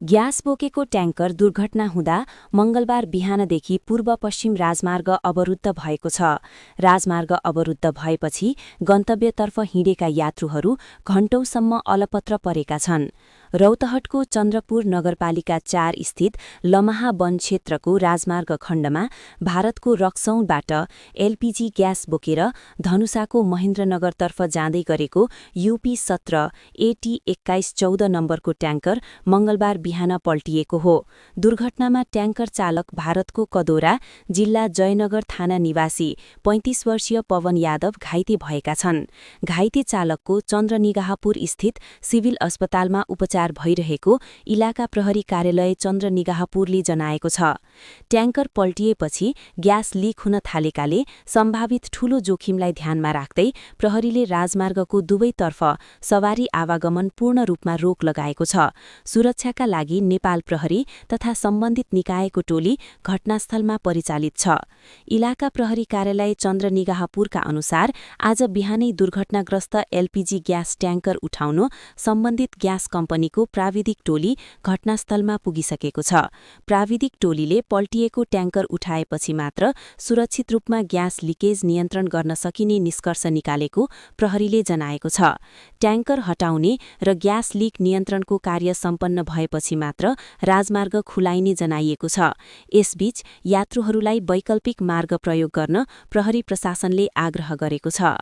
Gas बोकेको tanker दुर्घटना हुँदा मंगलबार बिहानदेखि पूर्व पश्चिम राजमार्ग अवरुद्ध भएको छ। राजमार्ग अवरुद्ध भएपछि गन्तव्यतर्फ हिँडेका यात्रुहरू घण्टौंसम्म अलपत्र परेका छन्। रौतहटको चन्द्रपुर नगरपालिका 4 स्थित लमाहा वन क्षेत्रको राजमार्ग खण्डमा भारतको रक्सौलबाट एलपीजी ग्यास बोकेर धनुषाको महेन्द्रनगरतर्फ जाँदै गरेको यूपी 17 एटी 2114 नम्बरको ट्याङ्कर मंगलबार बिहान पल्टिएको हो। दुर्घटनामा ट्याङ्कर चालक भारतको कदोरा जिल्ला जयनगर थाना निवासी 35 वर्षीय पवन यादव घाइते भएका छन्। घाइते चालकको चन्द्रनिगाहपुर स्थित सिभिल अस्पतालमा उपचार भइरहेको इलाका प्रहरी कार्यालय चन्द्रनिगाहपुरले जनाएको छ। ट्याङ्कर पल्टिएपछि ग्यास लिक हुन थालेकाले सम्भावित ठूलो जोखिमलाई ध्यानमा राख्दै प्रहरीले राजमार्गको दुवैतर्फ सवारी आवागमन पूर्ण रूपमा रोक लगाएको छ। सुरक्षाका लागि नेपाल प्रहरी तथा सम्बन्धित निकायको टोली घटनास्थलमा परिचालित छ। इलाका प्रहरी कार्यालय चन्द्रनिगाहपुरका अनुसार आज बिहानै दुर्घटनाग्रस्त एलपीजी ग्यास ट्याङ्कर उठाउन सम्बन्धित ग्यास कम्पनीको प्राविधिक टोली घटनास्थलमा पुगिसकेको छ। प्राविधिक टोलीले पल्टिएको ट्याङ्कर उठाएपछि मात्र सुरक्षित रूपमा ग्यास लिकेज नियन्त्रण गर्न सकिने निष्कर्ष निकालेको प्रहरीले जनाएको छ। ट्याङ्कर हटाउने र ग्यास लिक नियन्त्रणको कार्य सम्पन्न भएपछि मात्र राजमार्ग खुलाइने जनाइएको छ। यसबीच यात्रुहरूलाई वैकल्पिक मार्ग प्रयोग गर्न प्रहरी प्रशासनले आग्रह गरेको छ।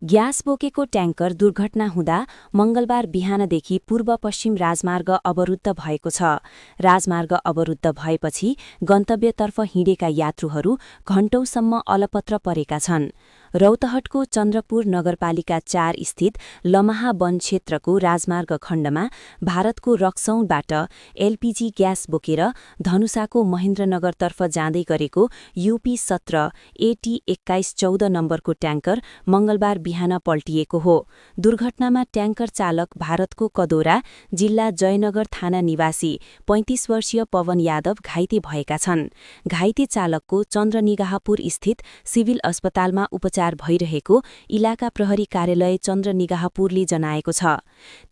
ग्यास बोकेको ट्याङ्कर दुर्घटना हुँदा मंगलबार बिहानदेखि पूर्व पश्चिम राजमार्ग अवरुद्ध भएको छ। राजमार्ग अवरुद्ध भएपछि गन्तव्यतर्फ हिँडेका यात्रुहरू घण्टौंसम्म अलपत्र परेका छन्। रौतहटको चन्द्रपुर नगरपालिका 4 स्थित लमाहा वन क्षेत्रको राजमार्ग खण्डमा भारतको रक्सौलबाट एलपीजी ग्यास बोकेर धनुषाको महेन्द्रनगरतर्फ जाँदै गरेको यूपी 17 एटी 2114 नम्बरको ट्याङ्कर मंगलबार बिहान पल्टिएको हो। दुर्घटनामा ट्याङ्कर चालक भारतको कदोरा जिल्ला जयनगर थाना निवासी 35 वर्षीय पवन यादव घाइते भएका छन्। घाइते चालकको चन्द्रनिगाहपुर स्थित सिभिल अस्पतालमा उपचार भइरहेको इलाका प्रहरी कार्यालय चन्द्रनिगाहपुरले जनाएको छ।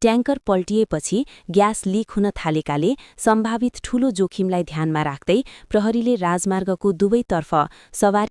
ट्याङ्कर पल्टिएपछि ग्यास लिक हुन थालेकाले सम्भावित ठूलो जोखिमलाई ध्यानमा राख्दै प्रहरीले राजमार्गको दुवैतर्फ सवारी